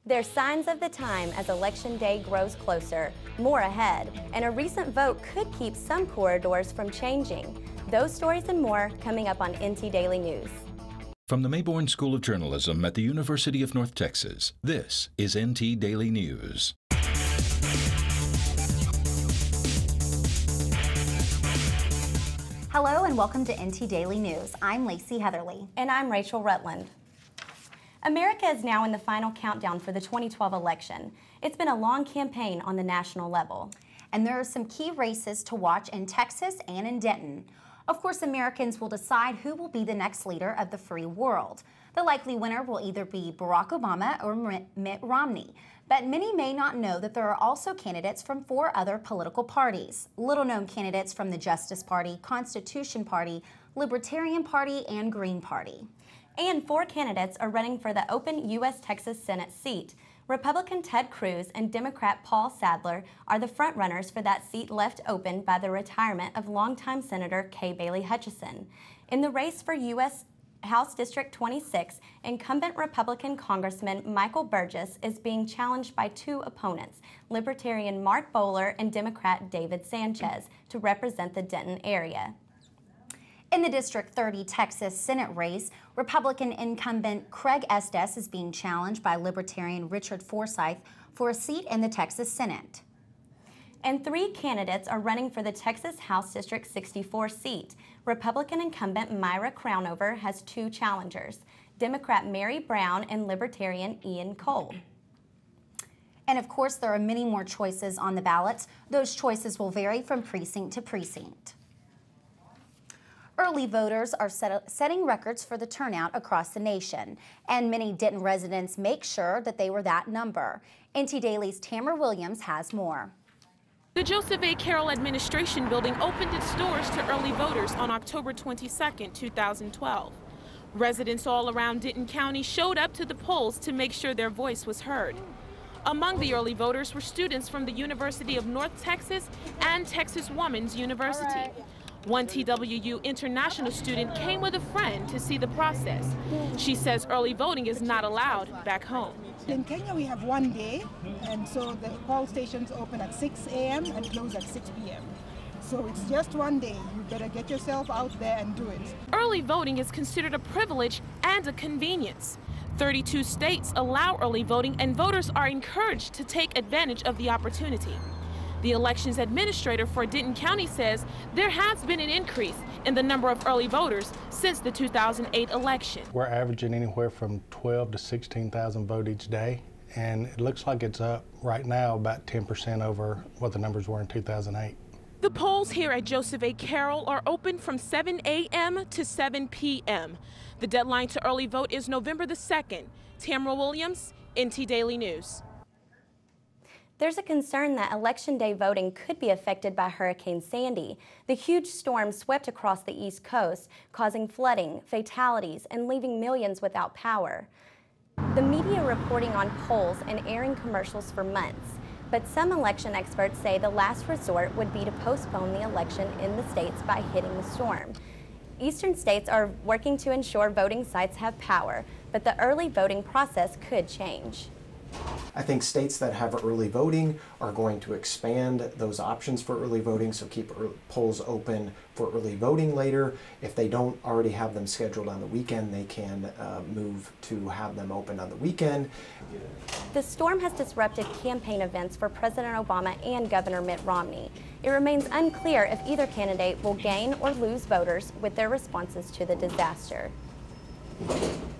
There's signs of the time as Election Day grows closer, more ahead, and a recent vote could keep some corridors from changing. Those stories and more coming up on NT Daily News. From the Mayborn School of Journalism at the University of North Texas, this is NT Daily News. Hello and welcome to NT Daily News. I'm Lacey Heatherly. And I'm Rachel Rutland. America is now in the final countdown for the 2012 election. It's been a long campaign on the national level. And there are some key races to watch in Texas and in Denton. Of course, Americans will decide who will be the next leader of the free world. The likely winner will either be Barack Obama or Mitt Romney. But many may not know that there are also candidates from 4 other political parties. Little-known candidates from the Justice Party, Constitution Party, Libertarian Party, and Green Party. And 4 candidates are running for the open U.S. Texas Senate seat. Republican Ted Cruz and Democrat Paul Sadler are the frontrunners for that seat left open by the retirement of longtime Senator Kay Bailey Hutchison. In the race for U.S. House District 26, incumbent Republican Congressman Michael Burgess is being challenged by 2 opponents, Libertarian Mark Bowler and Democrat David Sanchez, to represent the Denton area. In the District 30 Texas Senate race, Republican incumbent Craig Estes is being challenged by Libertarian Richard Forsyth for a seat in the Texas Senate. And 3 candidates are running for the Texas House District 64 seat. Republican incumbent Myra Crownover has 2 challengers, Democrat Mary Brown and Libertarian Ian Cole. And of course, there are many more choices on the ballots. Those choices will vary from precinct to precinct. Early voters are setting records for the turnout across the nation, and many Denton residents make sure that they were that number. NT Daily's Tamara Williams has more. The Joseph A. Carroll Administration Building opened its doors to early voters on October 22, 2012. Residents all around Denton County showed up to the polls to make sure their voice was heard. Among the early voters were students from the University of North Texas and Texas Woman's University. One TWU international student came with a friend to see the process. She says early voting is not allowed back home. In Kenya, we have 1 day, and so the poll stations open at 6 a.m. and close at 6 p.m. So it's just 1 day. You better get yourself out there and do it. Early voting is considered a privilege and a convenience. 32 states allow early voting, and voters are encouraged to take advantage of the opportunity. The elections administrator for Denton County says there has been an increase in the number of early voters since the 2008 election. We're averaging anywhere from 12 to 16,000 votes each day, and it looks like it's up right now about 10% over what the numbers were in 2008. The polls here at Joseph A. Carroll are open from 7 a.m. to 7 p.m. The deadline to early vote is November the 2nd. Tamara Williams, NT Daily News. There's a concern that Election Day voting could be affected by Hurricane Sandy. The huge storm swept across the East Coast, causing flooding, fatalities, and leaving millions without power. The media reporting on polls and airing commercials for months, but some election experts say the last resort would be to postpone the election in the states by hitting the storm. Eastern states are working to ensure voting sites have power, but the early voting process could change. I think states that have early voting are going to expand those options for early voting, so keep polls open for early voting later. If they don't already have them scheduled on the weekend, they can move to have them open on the weekend. The storm has disrupted campaign events for President Obama and Governor Mitt Romney. It remains unclear if either candidate will gain or lose voters with their responses to the disaster.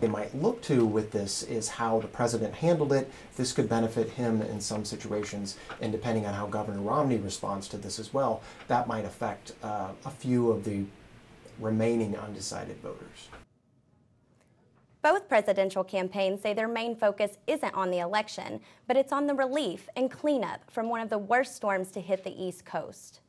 They might look to with this is how the president handled it. This could benefit him in some situations, and depending on how Governor Romney responds to this as well, that might affect a few of the remaining undecided voters. Both presidential campaigns say their main focus isn't on the election, but it's on the relief and cleanup from one of the worst storms to hit the East Coast.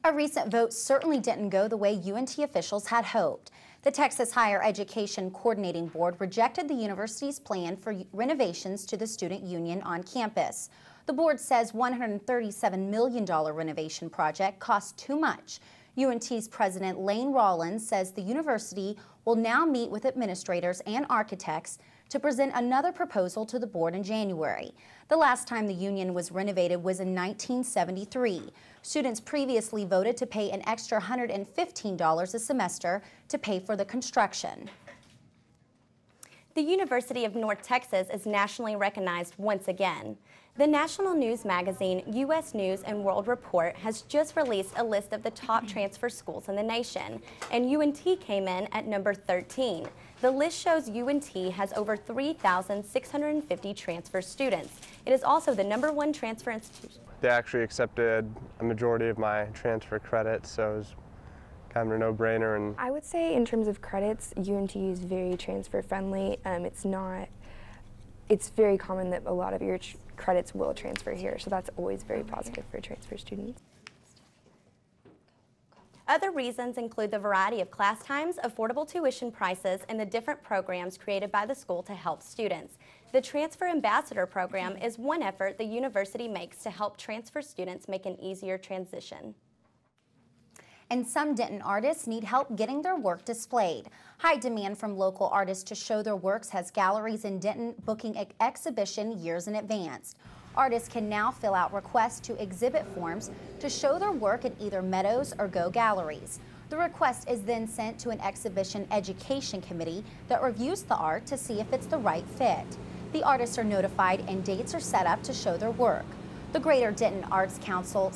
A recent vote certainly didn't go the way UNT officials had hoped. The Texas Higher Education Coordinating Board rejected the university's plan for renovations to the student union on campus. The board says $137 million renovation project cost too much. UNT's president Lane Rollins says the university will now meet with administrators and architects to present another proposal to the board in January. The last time the union was renovated was in 1973. Students previously voted to pay an extra $115 a semester to pay for the construction. The University of North Texas is nationally recognized once again. The national news magazine U.S. News and World Report has just released a list of the top transfer schools in the nation, and UNT came in at number 13. The list shows UNT has over 3,650 transfer students. It is also the #1 transfer institution. They actually accepted a majority of my transfer credits, so it was kind of a no-brainer. And I would say in terms of credits, UNT is very transfer friendly. It's very common that a lot of your credits will transfer here, so that's always very positive for transfer students. Other reasons include the variety of class times, affordable tuition prices, and the different programs created by the school to help students. The Transfer Ambassador Program is one effort the university makes to help transfer students make an easier transition. And some Denton artists need help getting their work displayed. High demand from local artists to show their works has galleries in Denton booking an exhibition years in advance. Artists can now fill out requests to exhibit forms to show their work at either Meadows or Go galleries. The request is then sent to an exhibition education committee that reviews the art to see if it's the right fit. The artists are notified and dates are set up to show their work. The Greater Denton Arts Council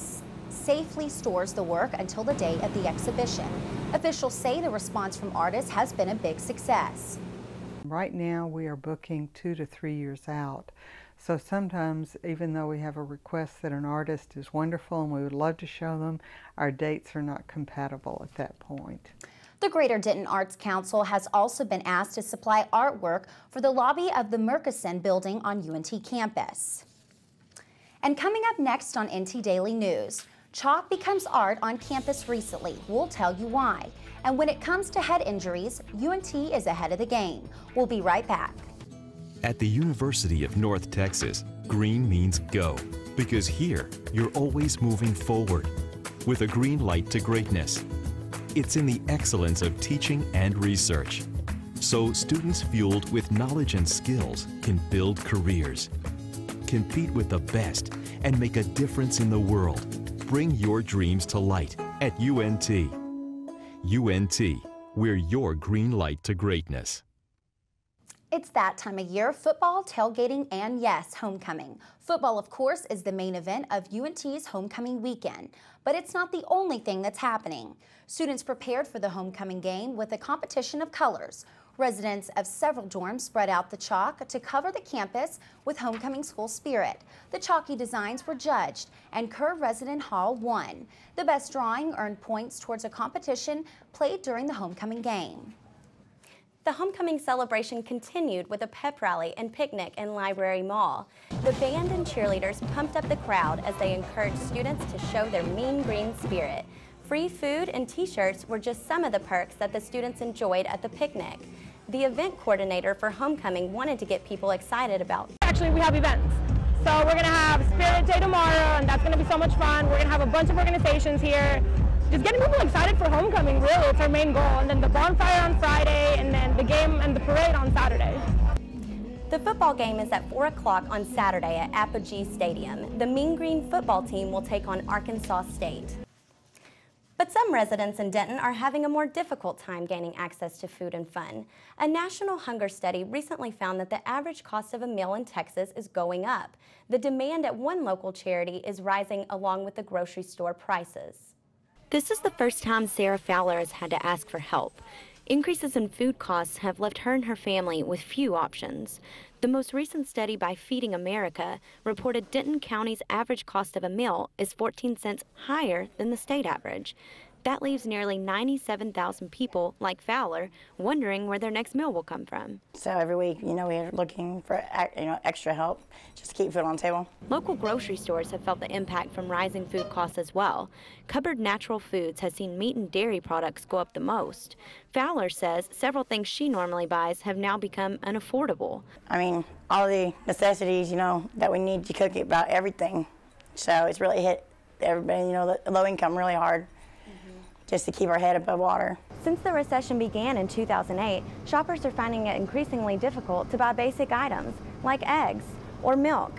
safely stores the work until the day of the exhibition. Officials say the response from artists has been a big success. Right now we are booking 2 to 3 years out. So sometimes, even though we have a request that an artist is wonderful and we would love to show them, our dates are not compatible at that point. The Greater Denton Arts Council has also been asked to supply artwork for the lobby of the Murchison building on UNT campus. And coming up next on NT Daily News, chalk becomes art on campus recently. We'll tell you why. And when it comes to head injuries, UNT is ahead of the game. We'll be right back. At the University of North Texas, green means go, because here you're always moving forward with a green light to greatness. It's in the excellence of teaching and research. So students fueled with knowledge and skills can build careers, compete with the best, and make a difference in the world. Bring your dreams to light at UNT. UNT, we're your green light to greatness. It's that time of year, football, tailgating, and yes, homecoming. Football, of course, is the main event of UNT's homecoming weekend, but it's not the only thing that's happening. Students prepared for the homecoming game with a competition of colors. Residents of several dorms spread out the chalk to cover the campus with homecoming school spirit. The chalky designs were judged, and Kerr Resident Hall won. The best drawing earned points towards a competition played during the homecoming game. The homecoming celebration continued with a pep rally and picnic in Library Mall. The band and cheerleaders pumped up the crowd as they encouraged students to show their mean green spirit. Free food and t-shirts were just some of the perks that the students enjoyed at the picnic. The event coordinator for homecoming wanted to get people excited about. Actually, we have events. So we're going to have Spirit Day tomorrow, and that's going to be so much fun. We're going to have a bunch of organizations here. Just getting people excited for homecoming, really, it's our main goal. And then the bonfire on Friday, and then the game and the parade on Saturday. The football game is at 4 o'clock on Saturday at Apogee Stadium. The Mean Green football team will take on Arkansas State. But some residents in Denton are having a more difficult time gaining access to food and fun. A national hunger study recently found that the average cost of a meal in Texas is going up. The demand at one local charity is rising along with the grocery store prices. This is the first time Sarah Fowler has had to ask for help. Increases in food costs have left her and her family with few options. The most recent study by Feeding America reported Denton County's average cost of a meal is 14 cents higher than the state average. That leaves nearly 97,000 people like Fowler wondering where their next meal will come from. So every week, we're looking for, extra help just to keep food on the table. Local grocery stores have felt the impact from rising food costs as well. Cupboard Natural Foods has seen meat and dairy products go up the most. Fowler says several things she normally buys have now become unaffordable. I mean, all the necessities, that we need to cook about everything. So it's really hit everybody, the low income really hard. just to keep our head above water. Since the recession began in 2008, shoppers are finding it increasingly difficult to buy basic items like eggs or milk.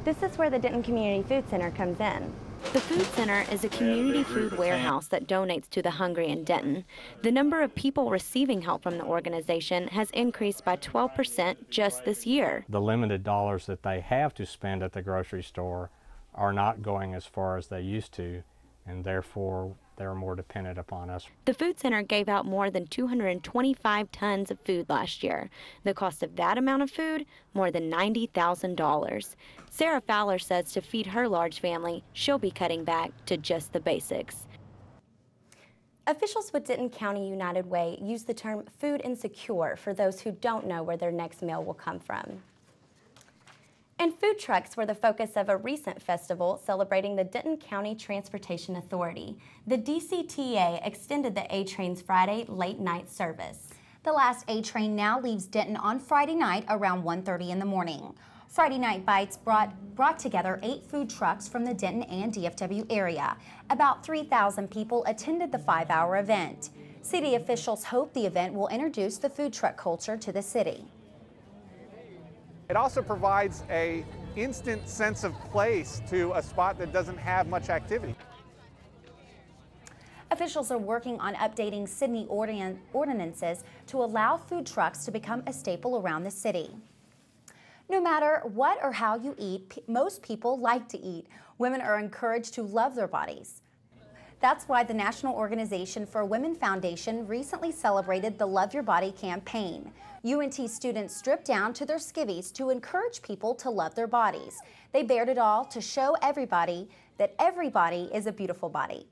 This is where the Denton Community Food Center comes in. The Food Center is a community food warehouse that donates to the hungry in Denton. The number of people receiving help from the organization has increased by 12% just this year. The limited dollars that they have to spend at the grocery store are not going as far as they used to, and therefore they're more dependent upon us. The Food Center gave out more than 225 tons of food last year. The cost of that amount of food, more than $90,000. Sarah Fowler says to feed her large family, she'll be cutting back to just the basics. Officials with Denton County United Way use the term food insecure for those who don't know where their next meal will come from. And food trucks were the focus of a recent festival celebrating the Denton County Transportation Authority. The DCTA extended the A-Train's Friday late night service. The last A-Train now leaves Denton on Friday night around 1:30 in the morning. Friday Night Bites brought together 8 food trucks from the Denton and DFW area. About 3,000 people attended the 5-hour event. City officials hope the event will introduce the food truck culture to the city. It also provides an instant sense of place to a spot that doesn't have much activity. Officials are working on updating Sydney ordinances to allow food trucks to become a staple around the city. No matter what or how you eat, most people like to eat. Women are encouraged to love their bodies. That's why the National Organization for Women Foundation recently celebrated the Love Your Body campaign. UNT students stripped down to their skivvies to encourage people to love their bodies. They bared it all to show everybody that everybody is a beautiful body.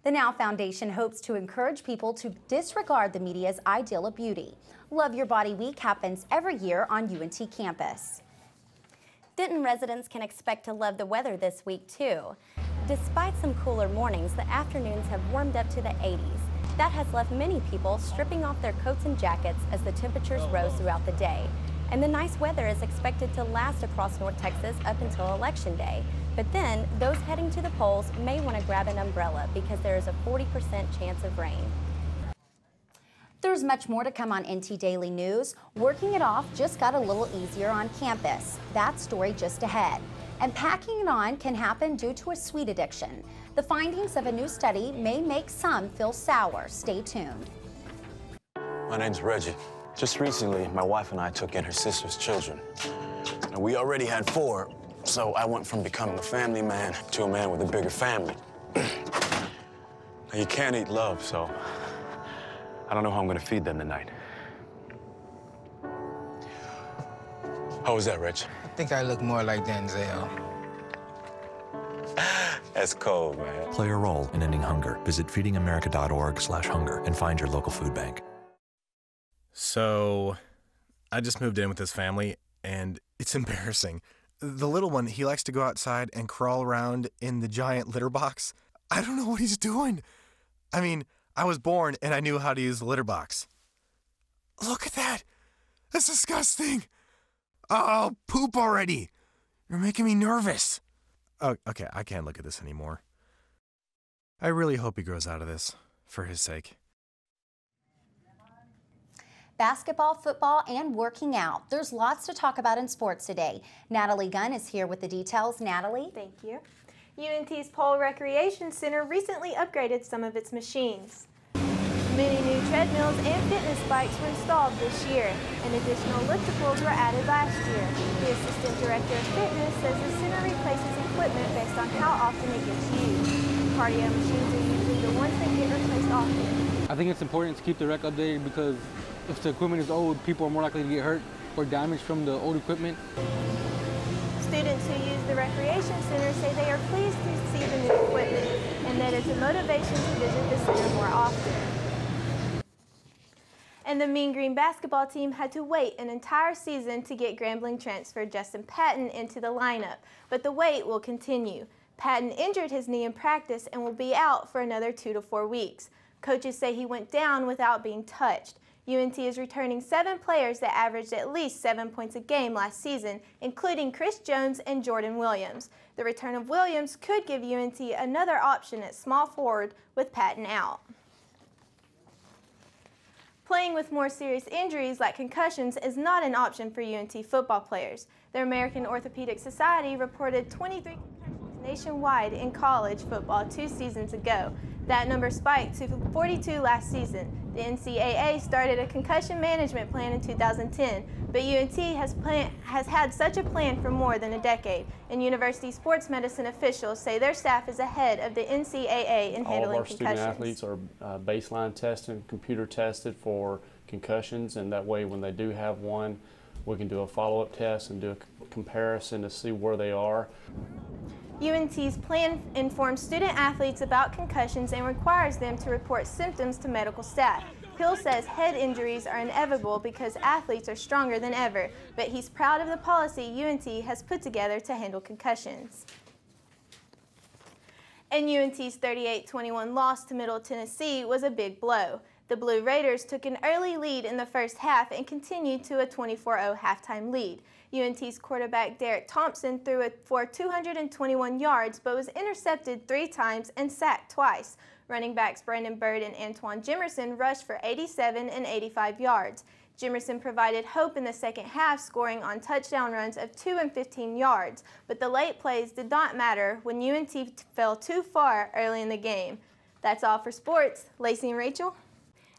The Now Foundation hopes to encourage people to disregard the media's ideal of beauty. Love Your Body Week happens every year on UNT campus. Denton residents can expect to love the weather this week too. Despite some cooler mornings, the afternoons have warmed up to the 80s. That has left many people stripping off their coats and jackets as the temperatures rose throughout the day. And the nice weather is expected to last across North Texas up until Election Day. But then, those heading to the polls may want to grab an umbrella because there is a 40% chance of rain. There's much more to come on NT Daily News. Working it off just got a little easier on campus. That story just ahead. And packing it on can happen due to a sweet addiction. The findings of a new study may make some feel sour. Stay tuned. My name's Reggie. Just recently, my wife and I took in her sister's children. Now, we already had 4, so I went from becoming a family man to a man with a bigger family. Now, you can't eat love, so I don't know how I'm gonna feed them tonight. How was that, Rich? I think I look more like Denzel. That's cold, man. Play a role in ending hunger. Visit feedingamerica.org/hunger and find your local food bank. So, I just moved in with this family, and it's embarrassing. The little one, he likes to go outside and crawl around in the giant litter box. I don't know what he's doing. I mean, I was born and I knew how to use the litter box. Look at that. That's disgusting. Oh, poop already. You're making me nervous. Oh, okay, I can't look at this anymore. I really hope he grows out of this, for his sake. Basketball, football, and working out. There's lots to talk about in sports today. Natalie Gunn is here with the details. Natalie? Thank you. UNT's Pole Recreation Center recently upgraded some of its machines. Many new treadmills and fitness bikes were installed this year, and additional liftables were added last year. The Assistant Director of Fitness says the center replaces equipment based on how often it gets used. Cardio machines are usually the ones that get replaced often. I think it's important to keep the rec updated because if the equipment is old, people are more likely to get hurt or damaged from the old equipment. Students who use the Recreation Center say they are pleased to see the new equipment and that it's a motivation to visit the center more often. And the Mean Green basketball team had to wait an entire season to get Grambling transfer Justin Patton into the lineup, but the wait will continue. Patton injured his knee in practice and will be out for another 2 to 4 weeks. Coaches say he went down without being touched. UNT is returning 7 players that averaged at least 7 points a game last season, including Chris Jones and Jordan Williams. The return of Williams could give UNT another option at small forward with Patton out. Playing with more serious injuries like concussions is not an option for UNT football players. The American Orthopedic Society reported 23 concussions nationwide in college football 2 seasons ago. That number spiked to 42 last season. The NCAA started a concussion management plan in 2010, but UNT has had such a plan for more than a decade, and university sports medicine officials say their staff is ahead of the NCAA in handling concussions. All of our student athletes are baseline tested, computer tested for concussions, and that way when they do have one, we can do a follow-up test and do a comparison to see where they are. UNT's plan informs student athletes about concussions and requires them to report symptoms to medical staff. Hill says head injuries are inevitable because athletes are stronger than ever, but he's proud of the policy UNT has put together to handle concussions. And UNT's 38-21 loss to Middle Tennessee was a big blow. The Blue Raiders took an early lead in the first half and continued to a 24-0 halftime lead. UNT's quarterback Derek Thompson threw it for 221 yards but was intercepted 3 times and sacked twice. Running backs Brandon Bird and Antoine Jimerson rushed for 87 and 85 yards. Jimerson provided hope in the second half, scoring on touchdown runs of 2 and 15 yards, but the late plays did not matter when UNT fell too far early in the game. That's all for sports. Lacey and Rachel?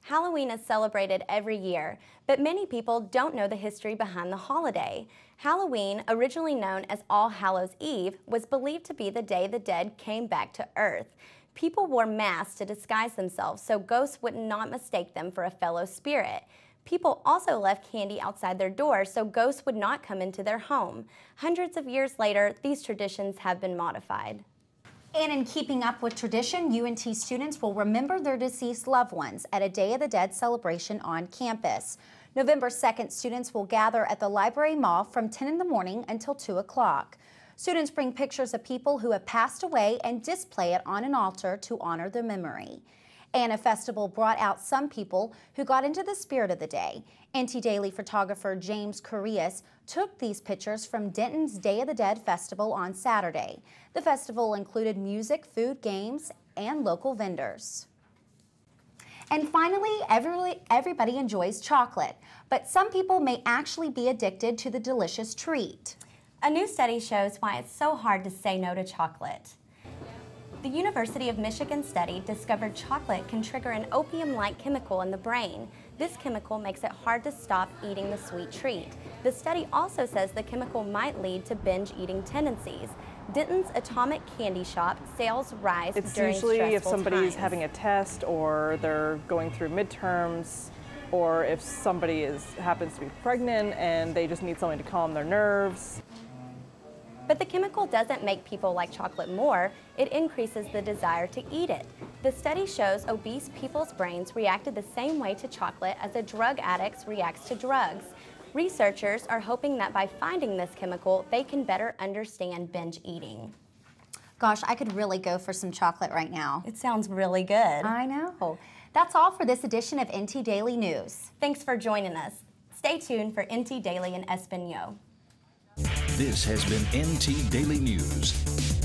Halloween is celebrated every year, but many people don't know the history behind the holiday. Halloween, originally known as All Hallows Eve, was believed to be the day the dead came back to Earth. People wore masks to disguise themselves so ghosts would not mistake them for a fellow spirit. People also left candy outside their doors so ghosts would not come into their home. Hundreds of years later, these traditions have been modified. And in keeping up with tradition, UNT students will remember their deceased loved ones at a Day of the Dead celebration on campus. November 2nd, students will gather at the Library Mall from 10 in the morning until 2 o'clock. Students bring pictures of people who have passed away and display it on an altar to honor their memory. And a festival brought out some people who got into the spirit of the day. NT Daily photographer James Correas took these pictures from Denton's Day of the Dead Festival on Saturday. The festival included music, food, games, and local vendors. And finally, everybody enjoys chocolate, but some people may actually be addicted to the delicious treat. A new study shows why it's so hard to say no to chocolate. The University of Michigan study discovered chocolate can trigger an opium-like chemical in the brain. This chemical makes it hard to stop eating the sweet treat. The study also says the chemical might lead to binge eating tendencies. Denton's Atomic Candy Shop sales rise during stressful times. It's usually if somebody's having a test or they're going through midterms, or if somebody happens to be pregnant and they just need something to calm their nerves. But the chemical doesn't make people like chocolate more, it increases the desire to eat it. The study shows obese people's brains reacted the same way to chocolate as a drug addict reacts to drugs. Researchers are hoping that by finding this chemical, they can better understand binge eating. Gosh, I could really go for some chocolate right now. It sounds really good. I know. That's all for this edition of NT Daily News. Thanks for joining us. Stay tuned for NT Daily in Espanol. This has been NT Daily News.